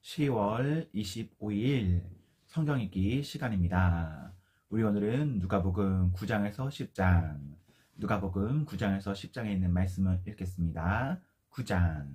10월 25일 성경 읽기 시간입니다. 우리 오늘은 누가복음 9장에서 10장, 누가복음 9장에서 10장에 있는 말씀을 읽겠습니다. 9장.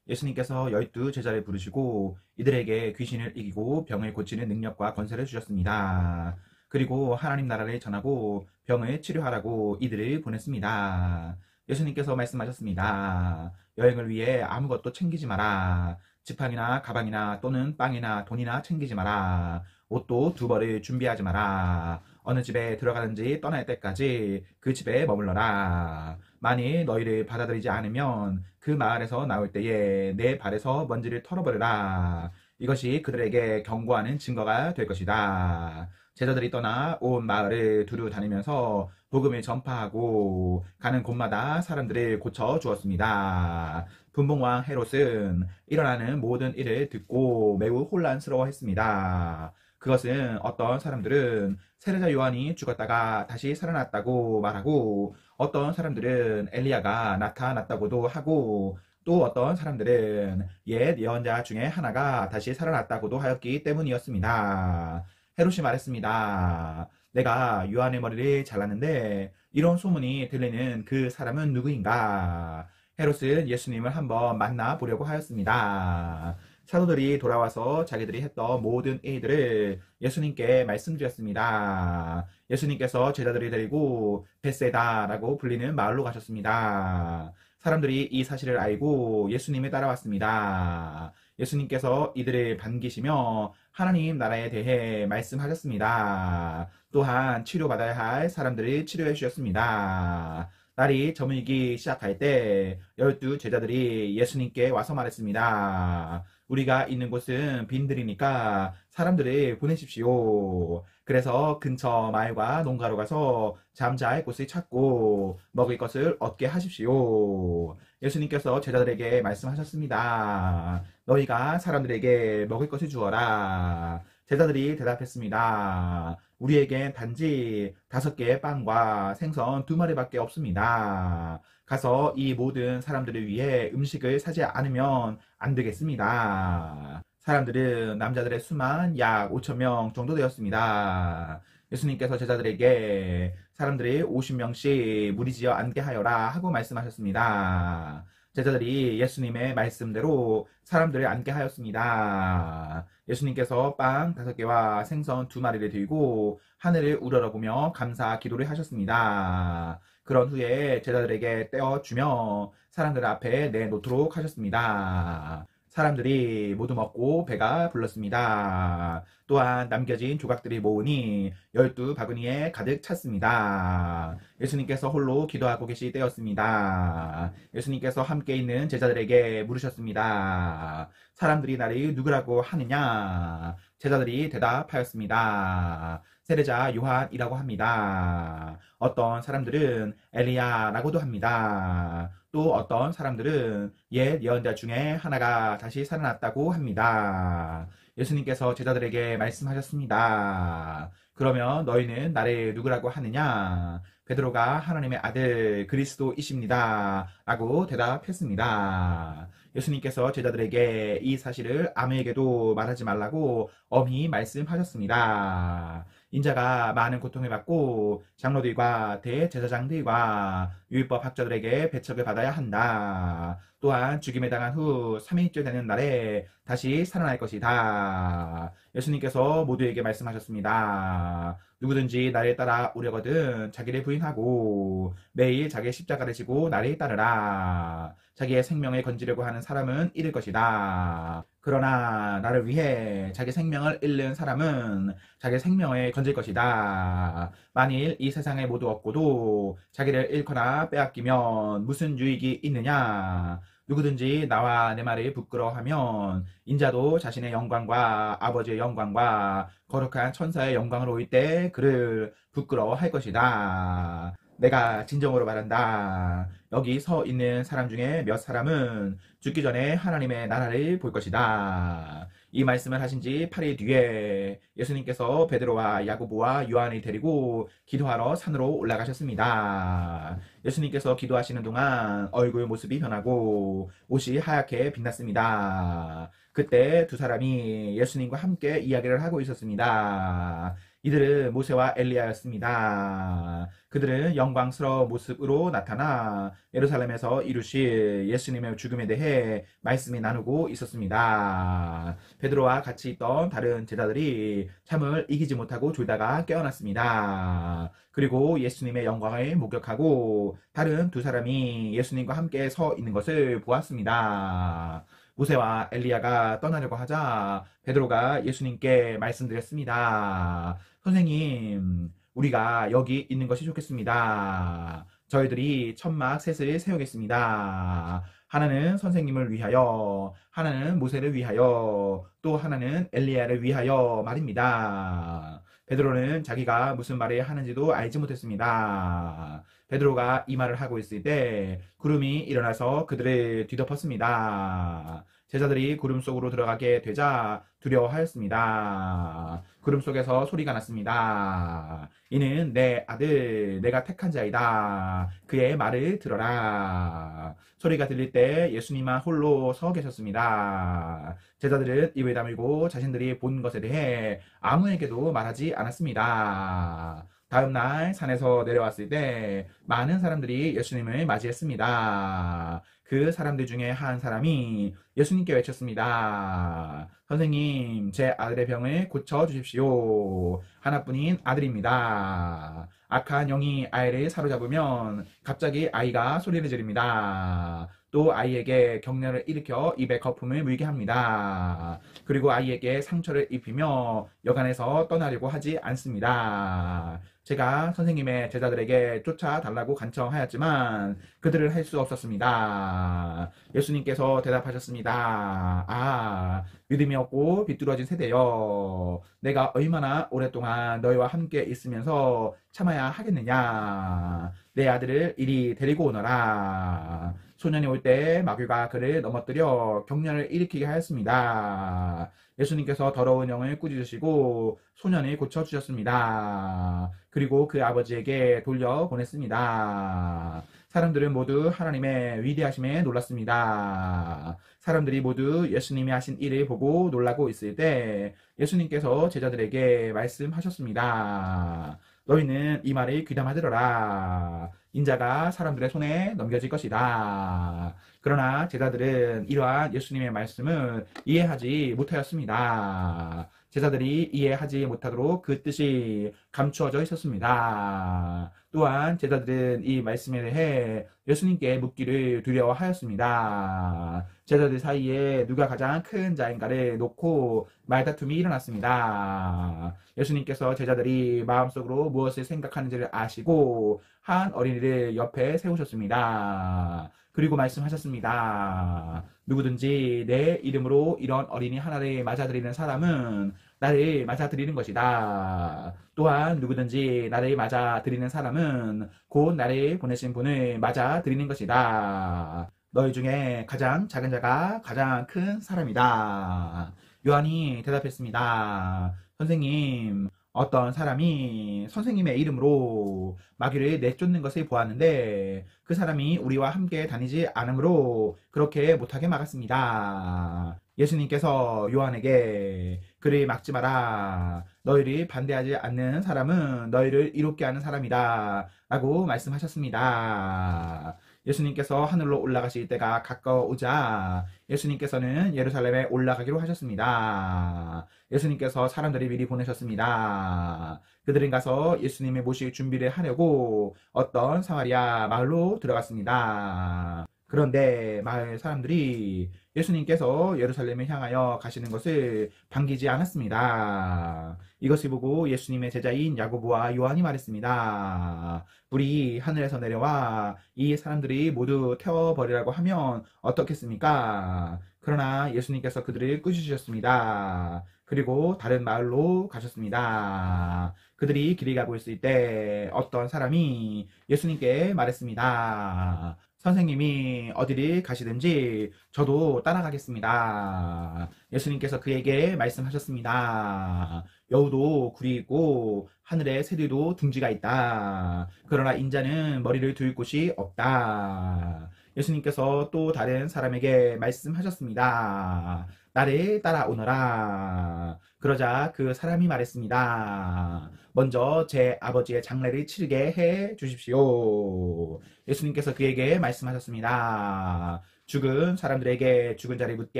예수님께서 12 제자를 부르시고 이들에게 귀신을 이기고 병을 고치는 능력과 권세를 주셨습니다. 그리고 하나님 나라를 전하고 병을 치료하라고 이들을 보냈습니다. 예수님께서 말씀하셨습니다. 여행을 위해 아무것도 챙기지 마라. 지팡이나 가방이나 또는 빵이나 돈이나 챙기지 마라. 옷도 두 벌을 준비하지 마라. 어느 집에 들어가든지 떠날 때까지 그 집에 머물러라. 만일 너희를 받아들이지 않으면 그 마을에서 나올 때에 내 발에서 먼지를 털어버려라. 이것이 그들에게 경고하는 증거가 될 것이다. 제자들이 떠나 온 마을을 두루 다니면서 복음을 전파하고 가는 곳마다 사람들을 고쳐 주었습니다. 분봉왕 헤롯은 일어나는 모든 일을 듣고 매우 혼란스러워했습니다. 그것은 어떤 사람들은 세례자 요한이 죽었다가 다시 살아났다고 말하고, 어떤 사람들은 엘리야가 나타났다고도 하고, 또 어떤 사람들은 옛 예언자 중에 하나가 다시 살아났다고도 하였기 때문이었습니다. 헤롯이 말했습니다. 내가 요한의 머리를 잘랐는데 이런 소문이 들리는 그 사람은 누구인가? 헤롯은 예수님을 한번 만나보려고 하였습니다. 사도들이 돌아와서 자기들이 했던 모든 일들을 예수님께 말씀드렸습니다. 예수님께서 제자들을 데리고 벳세다라고 불리는 마을로 가셨습니다. 사람들이 이 사실을 알고 예수님을 따라왔습니다. 예수님께서 이들을 반기시며 하나님 나라에 대해 말씀하셨습니다. 또한 치료받아야 할 사람들을 치료해 주셨습니다. 날이 저물기 시작할 때 12 제자들이 예수님께 와서 말했습니다. 우리가 있는 곳은 빈들이니까 사람들을 보내십시오. 그래서 근처 마을과 농가로 가서 잠잘 곳을 찾고 먹을 것을 얻게 하십시오. 예수님께서 제자들에게 말씀하셨습니다. 너희가 사람들에게 먹을 것을 주어라. 제자들이 대답했습니다. 우리에겐 단지 5개의 빵과 생선 2마리밖에 없습니다. 가서 이 모든 사람들을 위해 음식을 사지 않으면 안 되겠습니다. 사람들은 남자들의 수만 약 5,000명 정도 되었습니다. 예수님께서 제자들에게 사람들이 50명씩 무리지어 앉게 하여라 하고 말씀하셨습니다. 제자들이 예수님의 말씀대로 사람들을 앉게 하였습니다. 예수님께서 빵 5개와 생선 2마리를 들고 하늘을 우러러보며 감사 기도를 하셨습니다. 그런 후에 제자들에게 떼어주며 사람들 앞에 내놓도록 하셨습니다. 사람들이 모두 먹고 배가 불렀습니다. 또한 남겨진 조각들이 모으니 12 바구니에 가득 찼습니다. 예수님께서 홀로 기도하고 계실 때였습니다. 예수님께서 함께 있는 제자들에게 물으셨습니다. 사람들이 나를 누구라고 하느냐? 제자들이 대답하였습니다. 세례자 요한이라고 합니다. 어떤 사람들은 엘리야라고도 합니다. 또 어떤 사람들은 옛 예언자 중에 하나가 다시 살아났다고 합니다. 예수님께서 제자들에게 말씀하셨습니다. 그러면 너희는 나를 누구라고 하느냐? 베드로가 하나님의 아들 그리스도이십니다. 라고 대답했습니다. 예수님께서 제자들에게 이 사실을 아무에게도 말하지 말라고 엄히 말씀하셨습니다. 인자가 많은 고통을 받고 장로들과 대제사장들과 율법 학자들에게 배척을 받아야 한다. 또한 죽임을 당한 후 3일째 되는 날에 다시 살아날 것이다. 예수님께서 모두에게 말씀하셨습니다. 누구든지 나를 따라 오려거든 자기를 부인하고 매일 자기의 십자가를 지고 나를 따르라. 자기의 생명을 건지려고 하는 사람은 잃을 것이다. 그러나 나를 위해 자기 생명을 잃는 사람은 자기 생명을 건질 것이다. 만일 이 세상을 모두 얻고도 자기를 잃거나 빼앗기면 무슨 유익이 있느냐? 누구든지 나와 내 말을 부끄러워하면 인자도 자신의 영광과 아버지의 영광과 거룩한 천사의 영광으로 올 때 그를 부끄러워할 것이다. 내가 진정으로 말한다. 여기 서 있는 사람 중에 몇 사람은 죽기 전에 하나님의 나라를 볼 것이다. 이 말씀을 하신 지 8일 뒤에 예수님께서 베드로와 야고보와 요한을 데리고 기도하러 산으로 올라가셨습니다. 예수님께서 기도하시는 동안 얼굴 모습이 변하고 옷이 하얗게 빛났습니다. 그때 두 사람이 예수님과 함께 이야기를 하고 있었습니다. 이들은 모세와 엘리야였습니다. 그들은 영광스러운 모습으로 나타나 예루살렘에서 이루실 예수님의 죽음에 대해 말씀이 나누고 있었습니다. 베드로와 같이 있던 다른 제자들이 참을 이기지 못하고 졸다가 깨어났습니다. 그리고 예수님의 영광을 목격하고 다른 두 사람이 예수님과 함께 서 있는 것을 보았습니다. 모세와 엘리야가 떠나려고 하자 베드로가 예수님께 말씀드렸습니다. 선생님, 우리가 여기 있는 것이 좋겠습니다. 저희들이 천막 셋을 세우겠습니다. 하나는 선생님을 위하여, 하나는 모세를 위하여, 또 하나는 엘리야를 위하여 말입니다. 베드로는 자기가 무슨 말을 하는지도 알지 못했습니다. 베드로가 이 말을 하고 있을 때 구름이 일어나서 그들을 뒤덮었습니다. 제자들이 구름 속으로 들어가게 되자 두려워하였습니다. 구름 속에서 소리가 났습니다. 이는 내 아들, 내가 택한 자이다. 그의 말을 들어라. 소리가 들릴 때 예수님만 홀로 서 계셨습니다. 제자들은 입을 다물고 자신들이 본 것에 대해 아무에게도 말하지 않았습니다. 다음 날 산에서 내려왔을 때 많은 사람들이 예수님을 맞이했습니다. 그 사람들 중에 한 사람이 예수님께 외쳤습니다. 선생님, 제 아들의 병을 고쳐주십시오. 하나뿐인 아들입니다. 악한 영이 아이를 사로잡으면 갑자기 아이가 소리를 지릅니다. 또 아이에게 격려를 일으켜 입에 거품을 물게 합니다. 그리고 아이에게 상처를 입히며 여간에서 떠나려고 하지 않습니다. 제가 선생님의 제자들에게 쫓아달라고 간청하였지만 그들을 할 수 없었습니다. 예수님께서 대답하셨습니다. 아, 믿음이 없고 비뚤어진 세대여. 내가 얼마나 오랫동안 너희와 함께 있으면서 참아야 하겠느냐. 내 아들을 이리 데리고 오너라. 소년이 올 때 마귀가 그를 넘어뜨려 격려를 일으키게 하였습니다. 예수님께서 더러운 영을 꾸짖으시고 소년을 고쳐주셨습니다. 그리고 그 아버지에게 돌려보냈습니다. 사람들은 모두 하나님의 위대하심에 놀랐습니다. 사람들이 모두 예수님이 하신 일을 보고 놀라고 있을 때 예수님께서 제자들에게 말씀하셨습니다. 너희는 이 말을 귀담아 들어라. 인자가 사람들의 손에 넘겨질 것이다. 그러나 제자들은 이러한 예수님의 말씀을 이해하지 못하였습니다. 제자들이 이해하지 못하도록 그 뜻이 감추어져 있었습니다. 또한 제자들은 이 말씀에 대해 예수님께 묻기를 두려워하였습니다. 제자들 사이에 누가 가장 큰 자인가를 놓고 말다툼이 일어났습니다. 예수님께서 제자들이 마음속으로 무엇을 생각하는지를 아시고 한 어린이를 옆에 세우셨습니다. 그리고 말씀하셨습니다. 누구든지 내 이름으로 이런 어린이 하나를 맞아들이는 사람은 나를 맞아들이는 것이다. 또한 누구든지 나를 맞아들이는 사람은 곧 나를 보내신 분을 맞아들이는 것이다. 너희 중에 가장 작은 자가 가장 큰 사람이다. 요한이 대답했습니다. 선생님, 어떤 사람이 선생님의 이름으로 마귀를 내쫓는 것을 보았는데 그 사람이 우리와 함께 다니지 않으므로 그렇게 못하게 막았습니다. 예수님께서 요한에게 그를 막지 마라. 너희를 반대하지 않는 사람은 너희를 이롭게 하는 사람이다. 라고 말씀하셨습니다. 예수님께서 하늘로 올라가실 때가 가까워오자 예수님께서는 예루살렘에 올라가기로 하셨습니다. 예수님께서 사람들을 미리 보내셨습니다. 그들은 가서 예수님의 모실 준비를 하려고 어떤 사마리아 마을로 들어갔습니다. 그런데 마을 사람들이 예수님께서 예루살렘을 향하여 가시는 것을 반기지 않았습니다. 이것을 보고 예수님의 제자인 야고보와 요한이 말했습니다. 불이 하늘에서 내려와 이 사람들이 모두 태워버리라고 하면 어떻겠습니까? 그러나 예수님께서 그들을 꾸짖으셨습니다. 그리고 다른 마을로 가셨습니다. 그들이 길이 가고 있을 때 어떤 사람이 예수님께 말했습니다. 선생님이 어디를 가시든지 저도 따라가겠습니다. 예수님께서 그에게 말씀하셨습니다. 여우도 굴이 있고 하늘에 새들도 둥지가 있다. 그러나 인자는 머리를 둘 곳이 없다. 예수님께서 또 다른 사람에게 말씀하셨습니다. 나를 따라오너라. 그러자 그 사람이 말했습니다. 먼저 제 아버지의 장례를 치르게 해 주십시오. 예수님께서 그에게 말씀하셨습니다. 죽은 사람들에게 죽은 자를 묻게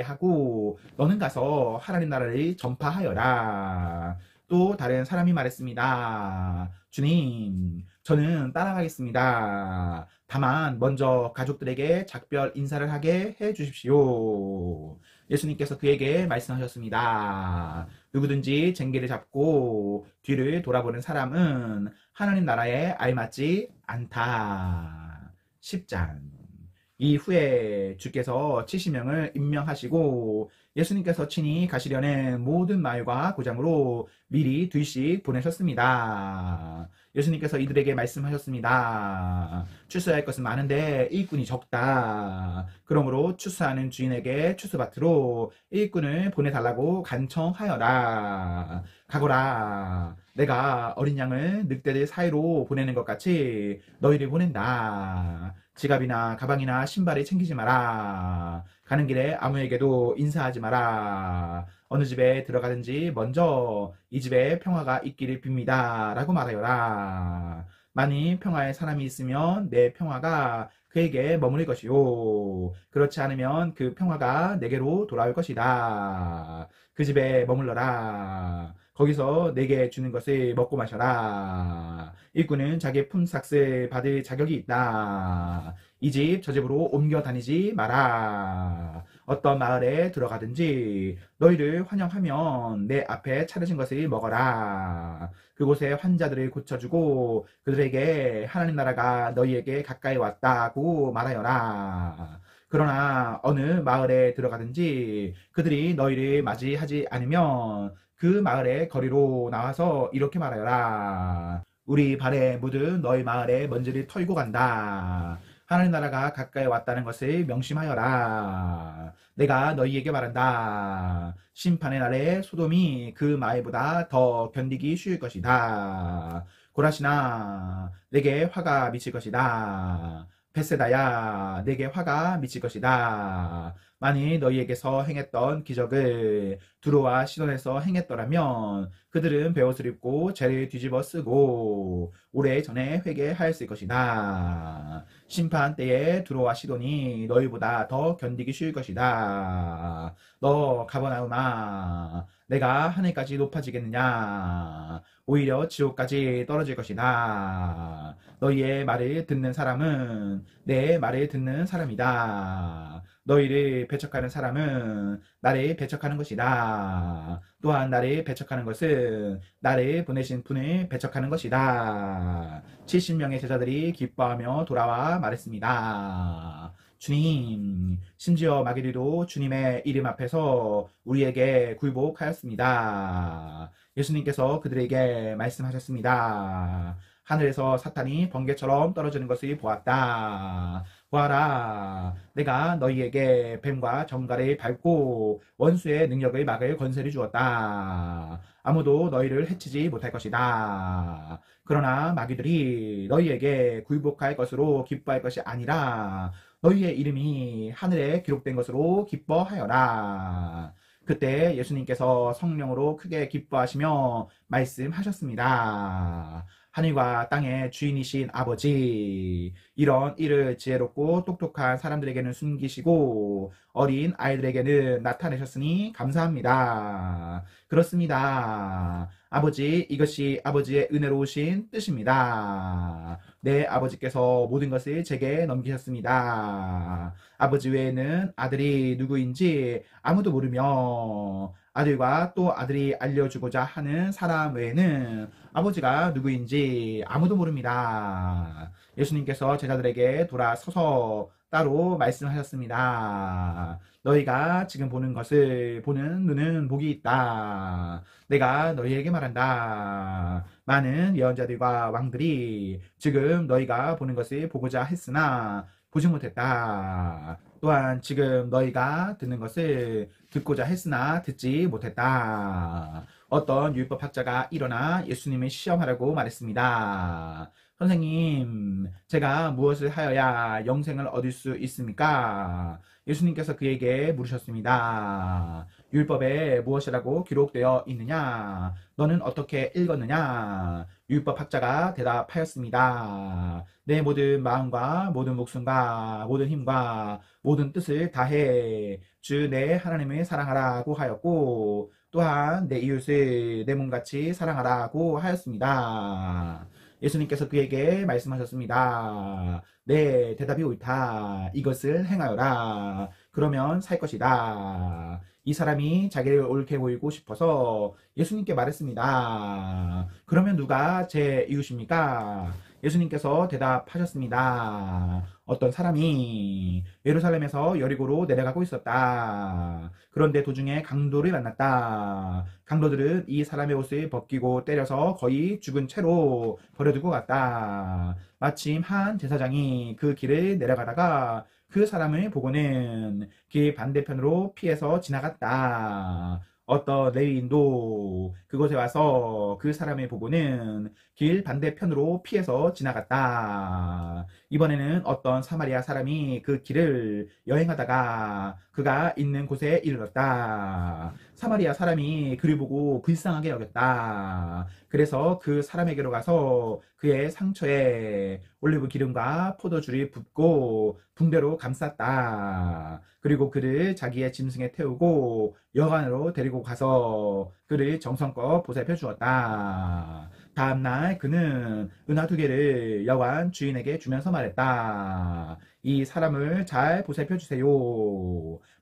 하고 너는 가서 하나님 나라를 전파하여라. 또 다른 사람이 말했습니다. 주님, 저는 따라가겠습니다. 다만 먼저 가족들에게 작별 인사를 하게 해 주십시오. 예수님께서 그에게 말씀하셨습니다. 누구든지 쟁기를 잡고 뒤를 돌아보는 사람은 하나님 나라에 알맞지 않다. 10장. 이후에 주께서 70명을 임명하시고 예수님께서 친히 가시려는 모든 마을과 고장으로 미리 둘씩 보내셨습니다. 예수님께서 이들에게 말씀하셨습니다. 추수할 것은 많은데 일꾼이 적다. 그러므로 추수하는 주인에게 추수밭으로 일꾼을 보내달라고 간청하여라. 가거라. 내가 어린 양을 늑대들 사이로 보내는 것 같이 너희를 보낸다. 지갑이나 가방이나 신발을 챙기지 마라. 가는 길에 아무에게도 인사하지 마라. 어느 집에 들어가든지 먼저 이 집에 평화가 있기를 빕니다. 라고 말하여라. 만일 평화에 사람이 있으면 내 평화가 그에게 머무를 것이요. 그렇지 않으면 그 평화가 내게로 돌아올 것이다. 그 집에 머물러라. 거기서 내게 주는 것을 먹고 마셔라. 일꾼은 자기 품삯을 받을 자격이 있다. 이 집 저 집으로 옮겨 다니지 마라. 어떤 마을에 들어가든지 너희를 환영하면 내 앞에 차려진 것을 먹어라. 그곳에 환자들을 고쳐주고 그들에게 하나님 나라가 너희에게 가까이 왔다고 말하여라. 그러나 어느 마을에 들어가든지 그들이 너희를 맞이하지 않으면 그 마을의 거리로 나와서 이렇게 말하여라. 우리 발에 묻은 너희 마을의 먼지를 털고 간다. 하나님 나라가 가까이 왔다는 것을 명심하여라. 내가 너희에게 말한다. 심판의 날에 소돔이 그 마을보다 더 견디기 쉬울 것이다. 고라시나 내게 화가 미칠 것이다. 베세다야 내게 화가 미칠 것이다. 만일 너희에게서 행했던 기적을 두로와 시돈에서 행했더라면 그들은 베옷을 입고 죄를 뒤집어 쓰고 오래전에 회개하였을 것이다. 심판 때에 두로와 시돈이 너희보다 더 견디기 쉬울 것이다. 너 가버나움아 내가 하늘까지 높아지겠느냐. 오히려 지옥까지 떨어질 것이다. 너희의 말을 듣는 사람은 내 말을 듣는 사람이다. 너희를 배척하는 사람은 나를 배척하는 것이다. 또한 나를 배척하는 것은 나를 보내신 분을 배척하는 것이다. 70명의 제자들이 기뻐하며 돌아와 말했습니다. 주님, 심지어 마귀들도 주님의 이름 앞에서 우리에게 굴복하였습니다. 예수님께서 그들에게 말씀하셨습니다. 하늘에서 사탄이 번개처럼 떨어지는 것을 보았다. 보아라, 내가 너희에게 뱀과 정갈을 밟고 원수의 능력을 막을 권세를 주었다. 아무도 너희를 해치지 못할 것이다. 그러나 마귀들이 너희에게 굴복할 것으로 기뻐할 것이 아니라 너희의 이름이 하늘에 기록된 것으로 기뻐하여라. 그때 예수님께서 성령으로 크게 기뻐하시며 말씀하셨습니다. 하늘과 땅의 주인이신 아버지, 이런 일을 지혜롭고 똑똑한 사람들에게는 숨기시고 어린 아이들에게는 나타내셨으니 감사합니다. 그렇습니다. 아버지, 이것이 아버지의 은혜로우신 뜻입니다. 내 아버지께서 모든 것을 제게 넘기셨습니다. 아버지 외에는 아들이 누구인지 아무도 모르며 아들과 또 아들이 알려주고자 하는 사람 외에는 아버지가 누구인지 아무도 모릅니다. 예수님께서 제자들에게 돌아서서 따로 말씀하셨습니다. 너희가 지금 보는 것을 보는 눈은 복이 있다. 내가 너희에게 말한다. 많은 예언자들과 왕들이 지금 너희가 보는 것을 보고자 했으나 보지 못했다. 또한 지금 너희가 듣는 것을 듣고자 했으나 듣지 못했다. 어떤 율법학자가 일어나 예수님을 시험하려고 말했습니다. 선생님, 제가 무엇을 하여야 영생을 얻을 수 있습니까? 예수님께서 그에게 물으셨습니다. 율법에 무엇이라고 기록되어 있느냐? 너는 어떻게 읽었느냐? 율법 학자가 대답하였습니다. 내 모든 마음과 모든 목숨과 모든 힘과 모든 뜻을 다해 주 내 하나님을 사랑하라고 하였고 또한 내 이웃을 내 몸같이 사랑하라고 하였습니다. 예수님께서 그에게 말씀하셨습니다. 네, 대답이 옳다. 이것을 행하여라. 그러면 살 것이다. 이 사람이 자기를 옳게 보이고 싶어서 예수님께 말했습니다. 그러면 누가 제 이웃입니까? 예수님께서 대답하셨습니다. 어떤 사람이 예루살렘에서 여리고로 내려가고 있었다. 그런데 도중에 강도를 만났다. 강도들은 이 사람의 옷을 벗기고 때려서 거의 죽은 채로 버려두고 갔다. 마침 한 제사장이 그 길을 내려가다가 그 사람을 보고는 길 반대편으로 피해서 지나갔다. 어떤 레위인도 그곳에 와서 그 사람을 보고는 길 반대편으로 피해서 지나갔다. 이번에는 어떤 사마리아 사람이 그 길을 여행하다가 그가 있는 곳에 이르렀다. 사마리아 사람이 그를 보고 불쌍하게 여겼다. 그래서 그 사람에게로 가서 그의 상처에 올리브 기름과 포도주를 붓고 붕대로 감쌌다. 그리고 그를 자기의 짐승에 태우고 여관으로 데리고 가서 그를 정성껏 보살펴 주었다. 다음날 그는 은화 2개를 여관 주인에게 주면서 말했다. 이 사람을 잘 보살펴 주세요.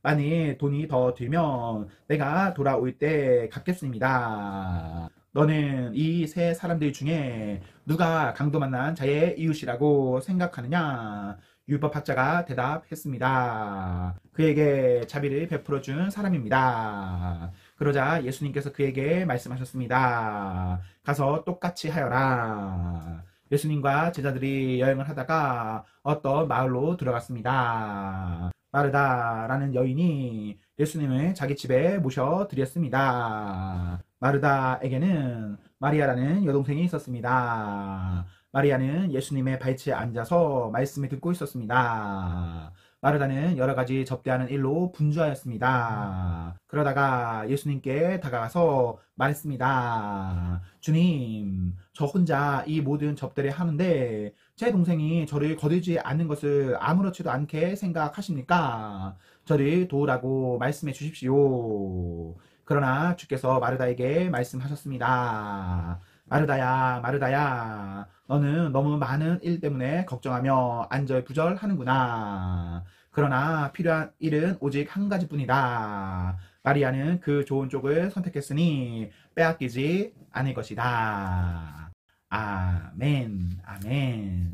만일 돈이 더 들면 내가 돌아올 때 갚겠습니다. 너는 이 세 사람들 중에 누가 강도 만난 자의 이웃이라고 생각하느냐? 율법학자가 대답했습니다. 그에게 자비를 베풀어 준 사람입니다. 그러자 예수님께서 그에게 말씀하셨습니다. 가서 똑같이 하여라. 예수님과 제자들이 여행을 하다가 어떤 마을로 들어갔습니다. 마르다라는 여인이 예수님을 자기 집에 모셔드렸습니다. 마르다에게는 마리아라는 여동생이 있었습니다. 마리아는 예수님의 발치에 앉아서 말씀을 듣고 있었습니다. 마르다는 여러 가지 접대하는 일로 분주하였습니다. 그러다가 예수님께 다가가서 말했습니다. 주님, 저 혼자 이 모든 접대를 하는데 제 동생이 저를 거들지 않는 것을 아무렇지도 않게 생각하십니까? 저를 도우라고 말씀해 주십시오. 그러나 주께서 마르다에게 말씀하셨습니다. 마르다야, 마르다야, 너는 너무 많은 일 때문에 걱정하며 안절부절하는구나. 그러나 필요한 일은 오직 한 가지뿐이다. 마리아는 그 좋은 쪽을 선택했으니 빼앗기지 않을 것이다. 아멘, 아멘.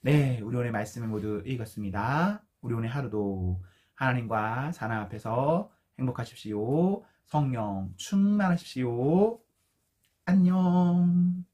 네, 우리 오늘 말씀을 모두 읽었습니다. 우리 오늘 하루도 하나님과 사람 앞에서 행복하십시오. 성령 충만하십시오. 안녕.